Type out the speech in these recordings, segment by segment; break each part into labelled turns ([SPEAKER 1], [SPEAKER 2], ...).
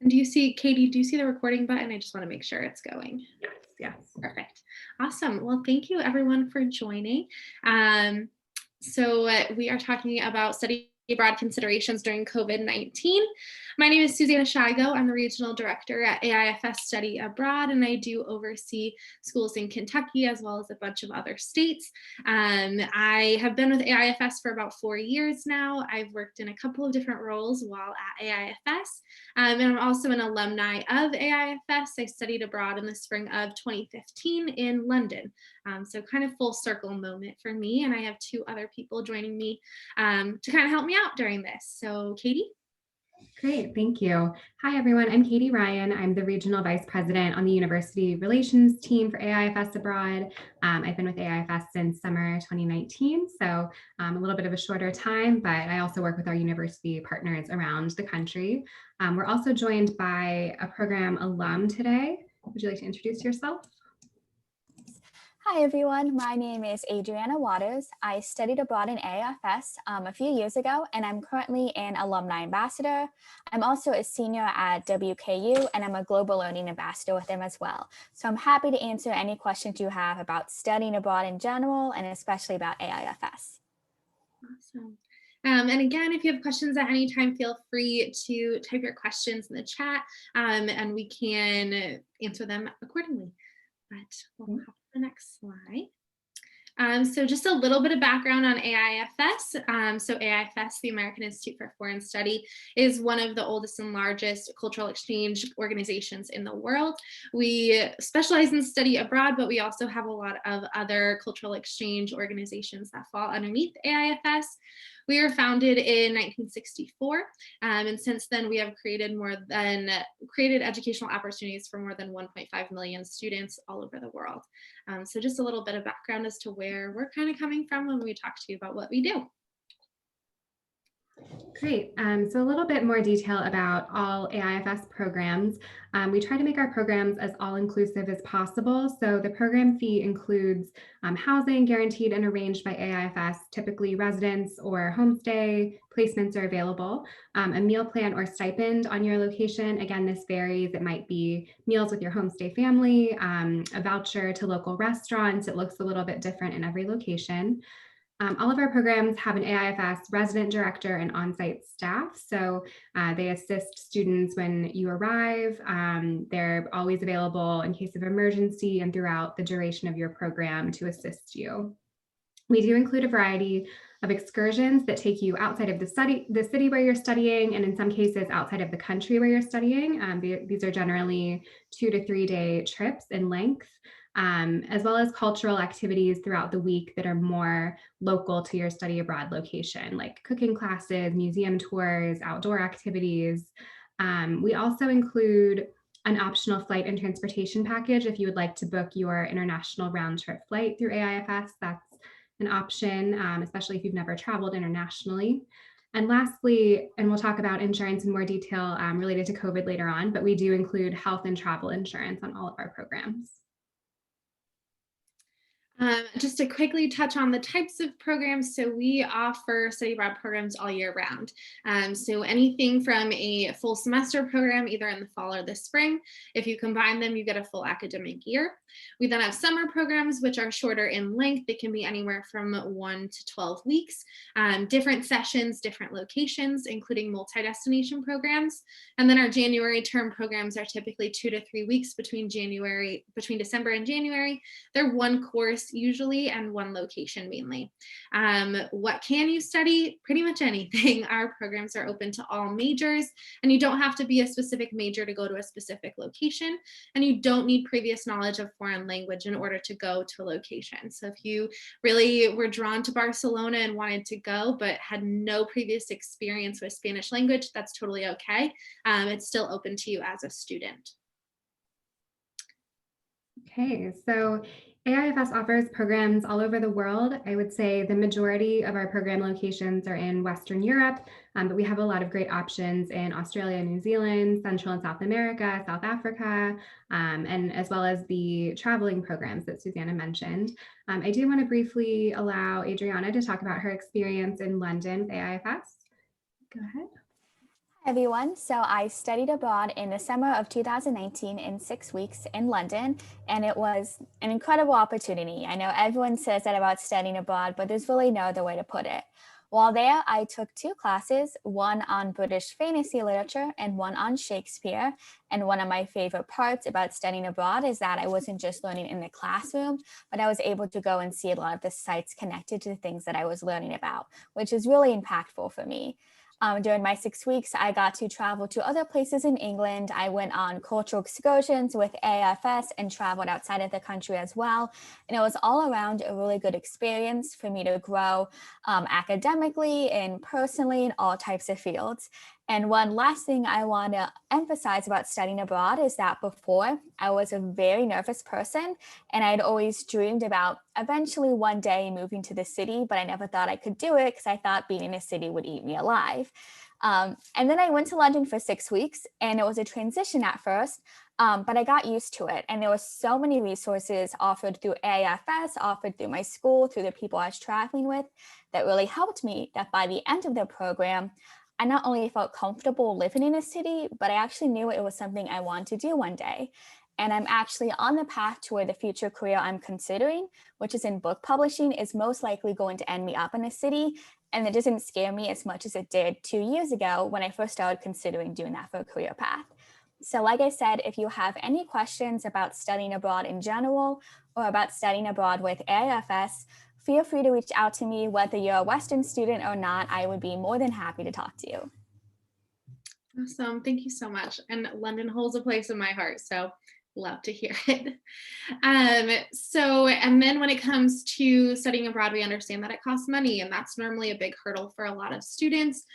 [SPEAKER 1] And do you see, Katie, do you see the recording button? I just want to make sure it's going.
[SPEAKER 2] Yes, yes.
[SPEAKER 1] Perfect. Awesome. Well, thank you everyone for joining. We are talking about study abroad considerations during COVID-19. My name is Susanna Shigo. I'm the regional director at AIFS Study Abroad, and I do oversee schools in Kentucky as well as a bunch of other states. I have been with AIFS for about 4 years now. I've worked in a couple of different roles while at AIFS, and I'm also an alumni of AIFS. I studied abroad in the spring of 2015 in London. So kind of full circle moment for me, and I have 2 other people joining me to kind of help me out during this. So Katie?
[SPEAKER 2] Great, thank you. Hi, everyone. I'm Katie Ryan. I'm the Regional Vice President on the University Relations team for AIFS Abroad. I've been with AIFS since summer 2019, so a little bit of a shorter time, but I also work with our university partners around the country. We're also joined by a program alum today. Would you like to introduce yourself?
[SPEAKER 3] Hi everyone, my name is Adriana Waters. I studied abroad in AIFS a few years ago, and I'm currently an alumni ambassador. I'm also a senior at WKU, and I'm a global learning ambassador with them as well. So I'm happy to answer any questions you have about studying abroad in general, and especially about AIFS.
[SPEAKER 1] Awesome. And again, if you have questions at any time, feel free to type your questions in the chat, and we can answer them accordingly. But we'll hop to the next slide. So just a little bit of background on AIFS. So AIFS, the American Institute for Foreign Study, is one of the oldest and largest cultural exchange organizations in the world. We specialize in study abroad, but we also have a lot of other cultural exchange organizations that fall underneath AIFS. We were founded in 1964, and since then we have created educational opportunities for more than 1.5 million students all over the world. So just a little bit of background as to where we're kind of coming from when we talk to you about what we do.
[SPEAKER 2] Great. So a little bit more detail about all AIFS programs. We try to make our programs as all-inclusive as possible. So the program fee includes housing guaranteed and arranged by AIFS. Typically residence or homestay placements are available. A meal plan or stipend on your location. Again, this varies. It might be meals with your homestay family, a voucher to local restaurants. It looks a little bit different in every location. All of our programs have an AIFS resident director and on-site staff. So they assist students when you arrive. They're always available in case of emergency and throughout the duration of your program to assist you. We do include a variety of excursions that take you outside of the city where you're studying, and in some cases outside of the country where you're studying. These are generally 2 to 3 day trips in length. As well as cultural activities throughout the week that are more local to your study abroad location, like cooking classes, museum tours, outdoor activities. We also include an optional flight and transportation package. If you would like to book your international round trip flight through AIFS, that's an option, especially if you've never traveled internationally. And lastly, and we'll talk about insurance in more detail related to COVID later on, but we do include health and travel insurance on all of our programs.
[SPEAKER 1] Just to quickly touch on the types of programs. So we offer study abroad programs all year round. So anything from a full semester program, either in the fall or the spring. If you combine them, you get a full academic year. We then have summer programs, which are shorter in length. They can be anywhere from 1 to 12 weeks, different sessions, different locations, including multi-destination programs. And then our January term programs are typically 2 to 3 weeks between December and January. They're one course usually and one location mainly. What can you study? Pretty much anything. Our programs are open to all majors, and you don't have to be a specific major to go to a specific location, and you don't need previous knowledge of foreign language in order to go to a location. So if you really were drawn to Barcelona and wanted to go but had no previous experience with Spanish language, that's totally okay. It's still open to you as a student.
[SPEAKER 2] Okay, so AIFS offers programs all over the world. I would say the majority of our program locations are in Western Europe, but we have a lot of great options in Australia, New Zealand, Central and South America, South Africa, and as well as the traveling programs that Susanna mentioned. I do want to briefly allow Adriana to talk about her experience in London with AIFS. Go ahead.
[SPEAKER 3] Hi everyone. So I studied abroad in the summer of 2019 in 6 weeks in London, and it was an incredible opportunity. I know everyone says that about studying abroad, but there's really no other way to put it. While there, I took two classes, one on British fantasy literature and one on Shakespeare. And one of my favorite parts about studying abroad is that I wasn't just learning in the classroom, but I was able to go and see a lot of the sites connected to the things that I was learning about, which is really impactful for me. During my 6 weeks, I got to travel to other places in England. I went on cultural excursions with AIFS and traveled outside of the country as well. And it was all around a really good experience for me to grow academically and personally in all types of fields. And one last thing I want to emphasize about studying abroad is that before I was a very nervous person and I'd always dreamed about eventually one day moving to the city, but I never thought I could do it because I thought being in a city would eat me alive. And then I went to London for 6 weeks and it was a transition at first, but I got used to it. And there were so many resources offered through AIFS, offered through my school, through the people I was traveling with that really helped me that by the end of the program, I not only felt comfortable living in a city, but I actually knew it was something I wanted to do one day. And I'm actually on the path to where the future career I'm considering, which is in book publishing, is most likely going to end me up in a city. And it doesn't scare me as much as it did 2 years ago when I first started considering doing that for a career path. So like I said, if you have any questions about studying abroad in general or about studying abroad with AIFS, feel free to reach out to me, whether you're a Western student or not. I would be more than happy to talk to you.
[SPEAKER 1] Awesome. Thank you so much. And London holds a place in my heart, so love to hear it. And then when it comes to studying abroad, we understand that it costs money, and that's normally a big hurdle for a lot of students.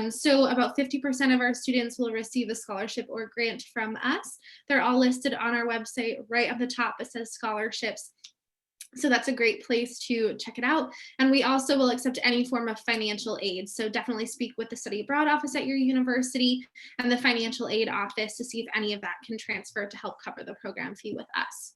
[SPEAKER 1] So about 50% of our students will receive a scholarship or grant from us. They're all listed on our website. Right at the top, it says scholarships. So that's a great place to check it out. And we also will accept any form of financial aid. So definitely speak with the study abroad office at your university and the financial aid office to see if any of that can transfer to help cover the program fee with us.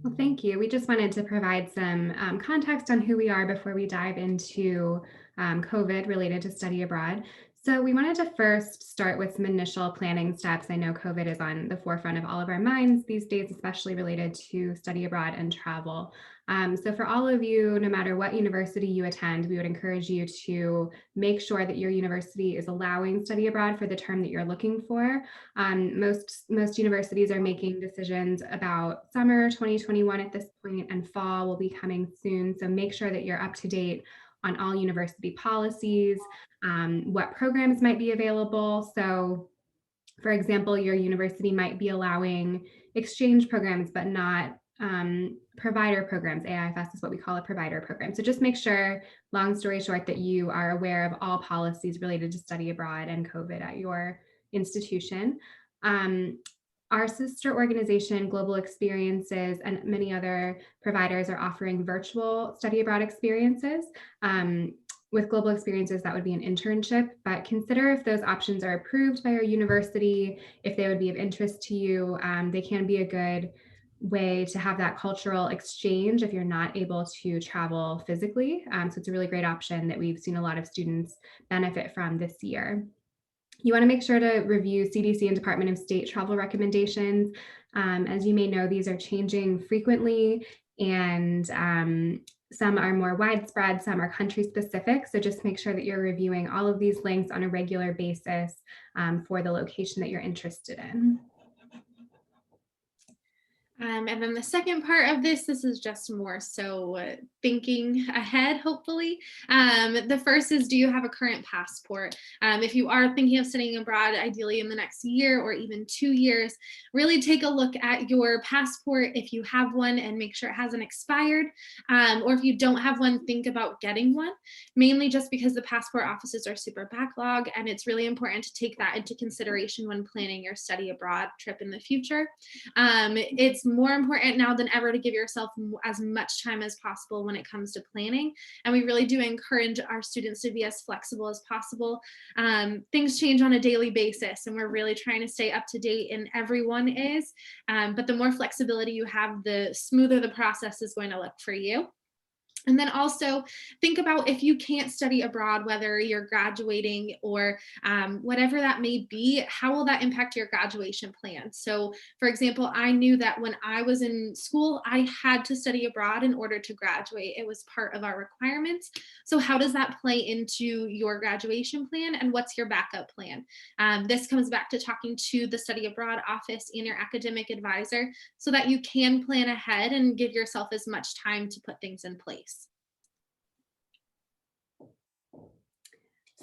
[SPEAKER 2] Well, thank you. We just wanted to provide some context on who we are before we dive into COVID related to study abroad. So we wanted to first start with some initial planning steps. I know COVID is on the forefront of all of our minds these days, especially related to study abroad and travel. So for all of you, no matter what university you attend, we would encourage you to make sure that your university is allowing study abroad for the term that you're looking for. Most universities are making decisions about summer 2021 at this point, and fall will be coming soon. So make sure that you're up to date on all university policies, what programs might be available. So for example, your university might be allowing exchange programs, but not provider programs. AIFS is what we call a provider program. So just make sure, long story short, that you are aware of all policies related to study abroad and COVID at your institution. Our sister organization, Global Experiences, and many other providers are offering virtual study abroad experiences. With Global Experiences, that would be an internship, but consider if those options are approved by your university, if they would be of interest to you. They can be a good way to have that cultural exchange if you're not able to travel physically. So it's a really great option that we've seen a lot of students benefit from this year. You want to make sure to review CDC and Department of State travel recommendations. As you may know, these are changing frequently, and some are more widespread, some are country specific. So just make sure that you're reviewing all of these links on a regular basis for the location that you're interested in.
[SPEAKER 1] And then the second part of this is just more so thinking ahead, hopefully. The first is, do you have a current passport? If you are thinking of studying abroad, ideally in the next year or even 2 years, really take a look at your passport if you have one and make sure it hasn't expired. Or if you don't have one, think about getting one, mainly just because the passport offices are super backlogged, and it's really important to take that into consideration when planning your study abroad trip in the future. It's more important now than ever to give yourself as much time as possible when it comes to planning. And we really do encourage our students to be as flexible as possible. Things change on a daily basis, and we're really trying to stay up to date, and everyone is. But the more flexibility you have, the smoother the process is going to look for you. And then also think about if you can't study abroad, whether you're graduating or whatever that may be, how will that impact your graduation plan? So, for example, I knew that when I was in school, I had to study abroad in order to graduate. It was part of our requirements. So, how does that play into your graduation plan and what's your backup plan? This comes back to talking to the study abroad office and your academic advisor so that you can plan ahead and give yourself as much time to put things in place.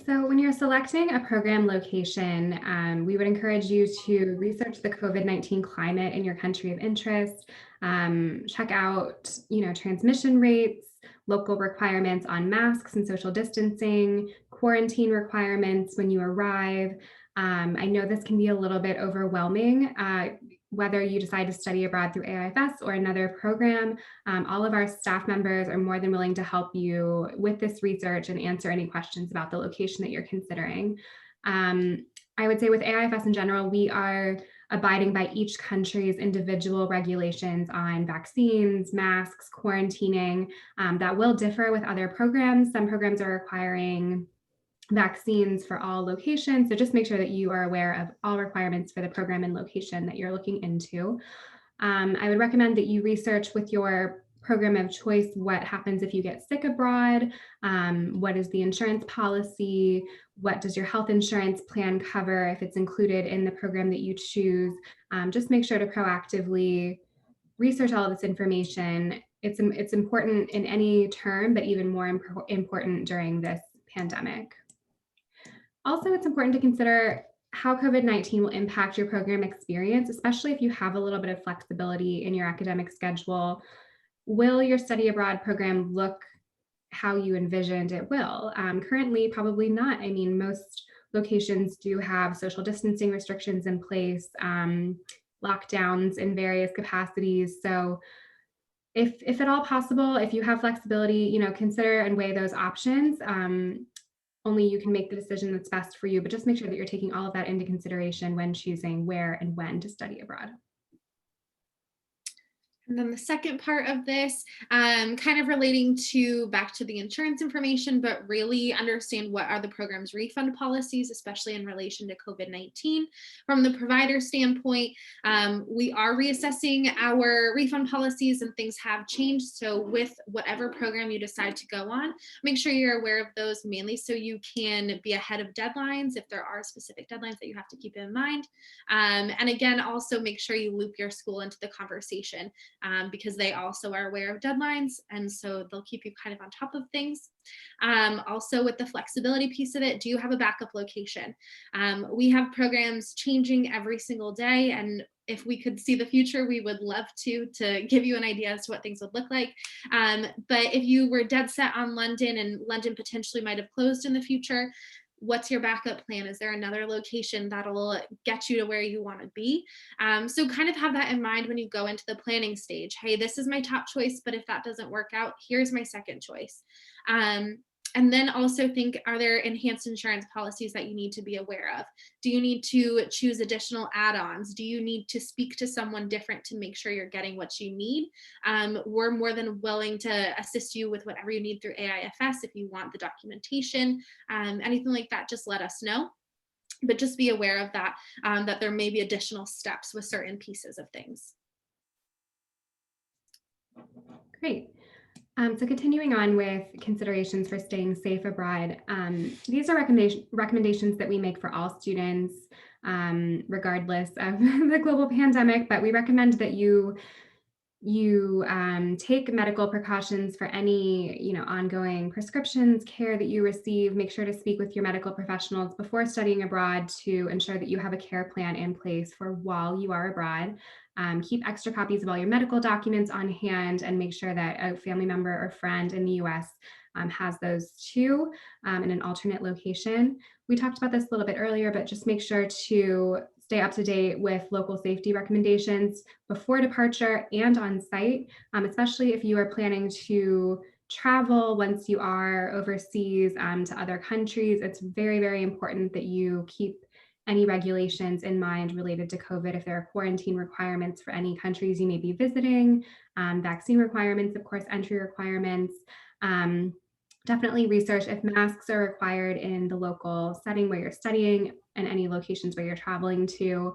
[SPEAKER 2] So when you're selecting a program location, we would encourage you to research the COVID-19 climate in your country of interest, check out, transmission rates, local requirements on masks and social distancing, quarantine requirements when you arrive. I know this can be a little bit overwhelming, whether you decide to study abroad through AIFS or another program. All of our staff members are more than willing to help you with this research and answer any questions about the location that you're considering. I would say with AIFS in general, we are abiding by each country's individual regulations on vaccines, masks, quarantining. That will differ with other programs. Some programs are requiring vaccines for all locations. So just make sure that you are aware of all requirements for the program and location that you're looking into. I would recommend that you research with your program of choice what happens if you get sick abroad, what is the insurance policy, what does your health insurance plan cover if it's included in the program that you choose. Just make sure to proactively research all of this information. It's important in any term, but even more important during this pandemic. Also, it's important to consider how COVID-19 will impact your program experience, especially if you have a little bit of flexibility in your academic schedule. Will your study abroad program look how you envisioned it will? Currently, probably not. I mean, most locations do have social distancing restrictions in place, lockdowns in various capacities. So if at all possible, if you have flexibility, consider and weigh those options. Only you can make the decision that's best for you, but just make sure that you're taking all of that into consideration when choosing where and when to study abroad.
[SPEAKER 1] And then the second part of this, kind of relating to back to the insurance information, but really understand what are the program's refund policies, especially in relation to COVID-19. From the provider standpoint, we are reassessing our refund policies and things have changed. So with whatever program you decide to go on, make sure you're aware of those mainly so you can be ahead of deadlines if there are specific deadlines that you have to keep in mind. And again, also make sure you loop your school into the conversation. Because they also are aware of deadlines, and so they'll keep you kind of on top of things. Also with the flexibility piece of it, do you have a backup location? We have programs changing every single day, and if we could see the future, we would love to give you an idea as to what things would look like. But if you were dead set on London and London potentially might have closed in the future, what's your backup plan? Is there another location that'll get you to where you want to be? So kind of have that in mind when you go into the planning stage. Hey, this is my top choice, but if that doesn't work out, here's my second choice. And then also think, are there enhanced insurance policies that you need to be aware of? Do you need to choose additional add-ons? Do you need to speak to someone different to make sure you're getting what you need? We're more than willing to assist you with whatever you need through AIFS. If you want the documentation, anything like that, just let us know. But just be aware of that, that there may be additional steps with certain pieces of things.
[SPEAKER 2] Great. So continuing on with considerations for staying safe abroad, these are recommendations that we make for all students, regardless of the global pandemic, but we recommend that you take medical precautions for any ongoing prescriptions, care that you receive. Make sure to speak with your medical professionals before studying abroad to ensure that you have a care plan in place for while you are abroad. Keep extra copies of all your medical documents on hand and make sure that a family member or friend in the US has those too in an alternate location. We talked about this a little bit earlier, but just make sure to stay up to date with local safety recommendations before departure and on site, especially if you are planning to travel once you are overseas to other countries. It's very, very important that you keep any regulations in mind related to COVID. If there are quarantine requirements for any countries you may be visiting, vaccine requirements, of course, entry requirements. Definitely research if masks are required in the local setting where you're studying and any locations where you're traveling to.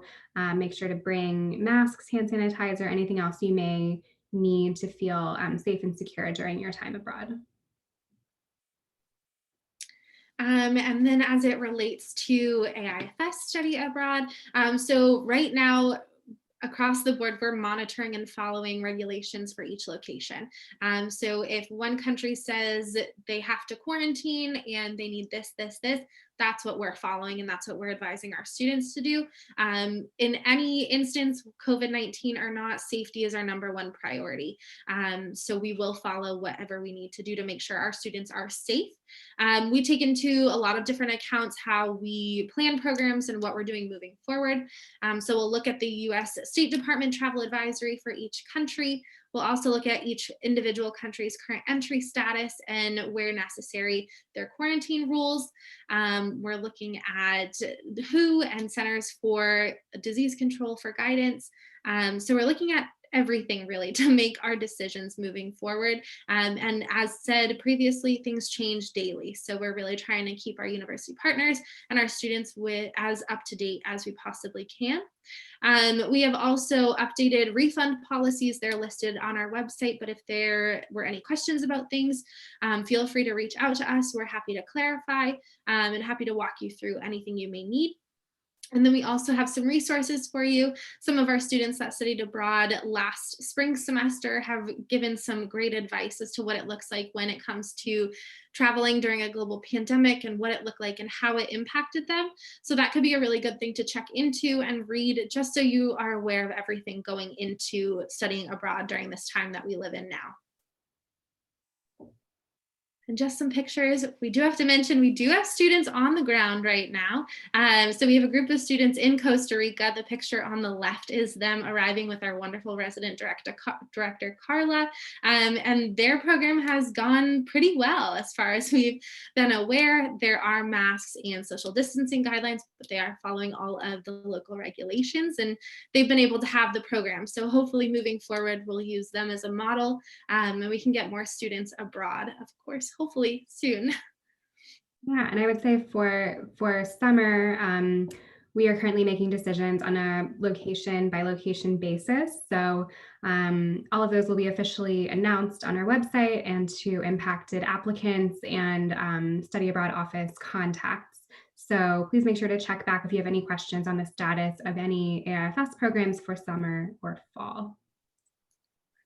[SPEAKER 2] Make sure to bring masks, hand sanitizer, anything else you may need to feel safe and secure during your time abroad.
[SPEAKER 1] And then as it relates to AIFS study abroad, so right now, across the board, we're monitoring and following regulations for each location. So if one country says they have to quarantine and they need this, that's what we're following and that's what we're advising our students to do. In any instance, COVID-19 or not, safety is our number one priority. So we will follow whatever we need to do to make sure our students are safe. We take into a lot of different accounts how we plan programs and what we're doing moving forward. So we'll look at the US State Department travel advisory for each country. We'll also look at each individual country's current entry status and where necessary, their quarantine rules. We're looking at WHO and Centers for Disease Control for guidance. So we're looking at everything really to make our decisions moving forward. And as said previously, things change daily. So we're really trying to keep our university partners and our students as up to date as we possibly can. We have also updated refund policies. They're listed on our website, but if there were any questions about things, feel free to reach out to us. We're happy to clarify and happy to walk you through anything you may need. And then we also have some resources for you. Some of our students that studied abroad last spring semester have given some great advice as to what it looks like when it comes to traveling during a global pandemic and what it looked like and how it impacted them. So that could be a really good thing to check into and read, just so you are aware of everything going into studying abroad during this time that we live in now. And just some pictures. We do have to mention, we do have students on the ground right now. So we have a group of students in Costa Rica. The picture on the left is them arriving with our wonderful resident director Carla. And their program has gone pretty well as far as we've been aware. There are masks and social distancing guidelines, but they are following all of the local regulations and they've been able to have the program. So hopefully moving forward, we'll use them as a model and we can get more students abroad, of course, hopefully soon.
[SPEAKER 2] Yeah, and I would say for summer, we are currently making decisions on a location by location basis. So all of those will be officially announced on our website and to impacted applicants and study abroad office contacts. So please make sure to check back if you have any questions on the status of any AIFS programs for summer or fall.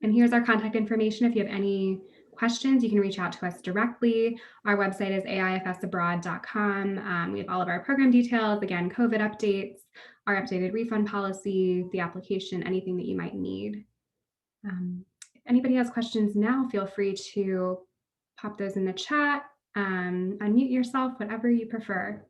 [SPEAKER 2] And here's our contact information. If you have any questions, you can reach out to us directly. Our website is aifsabroad.com. We have all of our program details, again, COVID updates, our updated refund policy, the application, anything that you might need. If anybody has questions now, feel free to pop those in the chat, unmute yourself, whatever you prefer.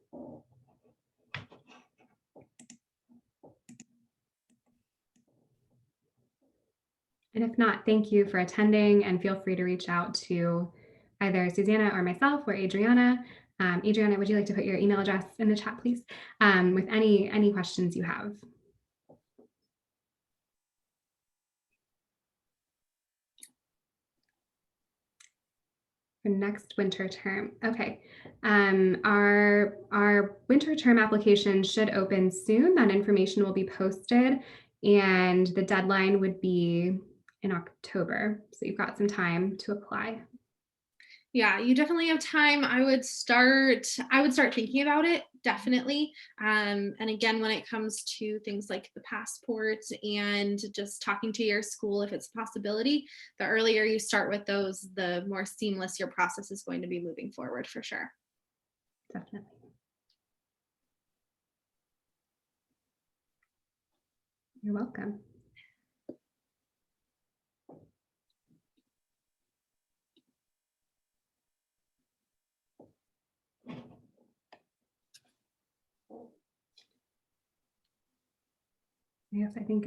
[SPEAKER 2] And if not, thank you for attending and feel free to reach out to either Susanna or myself or Adriana. Adriana, would you like to put your email address in the chat, please, with any questions you have? For next winter term. Okay. Our winter term application should open soon. That information will be posted and the deadline would be in October. So you've got some time to apply.
[SPEAKER 1] Yeah, you definitely have time. I would start thinking about it, definitely. And again, when it comes to things like the passport and just talking to your school, if it's a possibility, the earlier you start with those, the more seamless your process is going to be moving forward for sure.
[SPEAKER 2] Definitely. You're welcome. Yes, I think,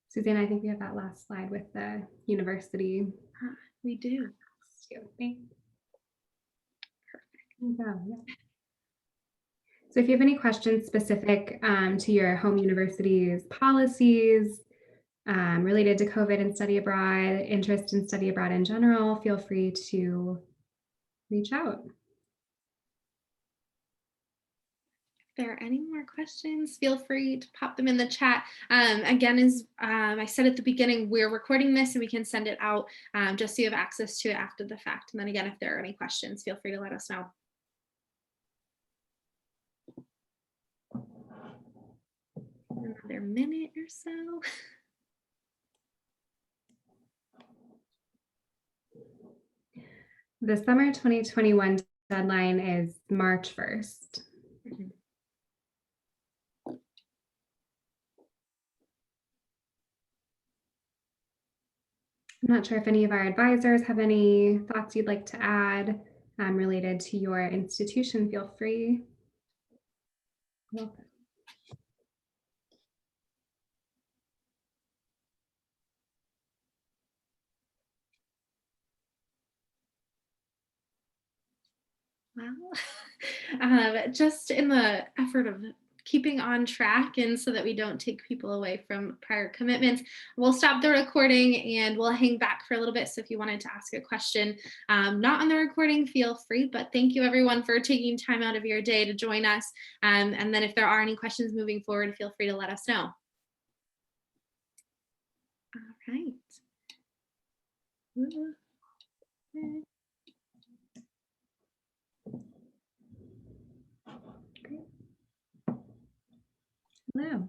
[SPEAKER 2] Susanna, I think we have that last slide with the university.
[SPEAKER 1] We do.
[SPEAKER 2] Perfect. Yeah. So if you have any questions specific to your home university's policies, related to COVID and study abroad, interest in study abroad in general, feel free to reach out.
[SPEAKER 1] If there are any more questions, feel free to pop them in the chat. Again, as I said at the beginning, we're recording this and we can send it out just so you have access to it after the fact. And then again, if there are any questions, feel free to let us know. Another minute or so.
[SPEAKER 2] The summer 2021 deadline is March 1st.
[SPEAKER 1] Mhm.
[SPEAKER 2] I'm not sure if any of our advisors have any thoughts you'd like to add related to your institution. Feel free. Well,
[SPEAKER 1] just in the effort of keeping on track and so that we don't take people away from prior commitments, we'll stop the recording and we'll hang back for a little bit. So if you wanted to ask a question, not on the recording, feel free, but thank you everyone for taking time out of your day to join us. And then if there are any questions moving forward, feel free to let us know. All right.
[SPEAKER 2] hello.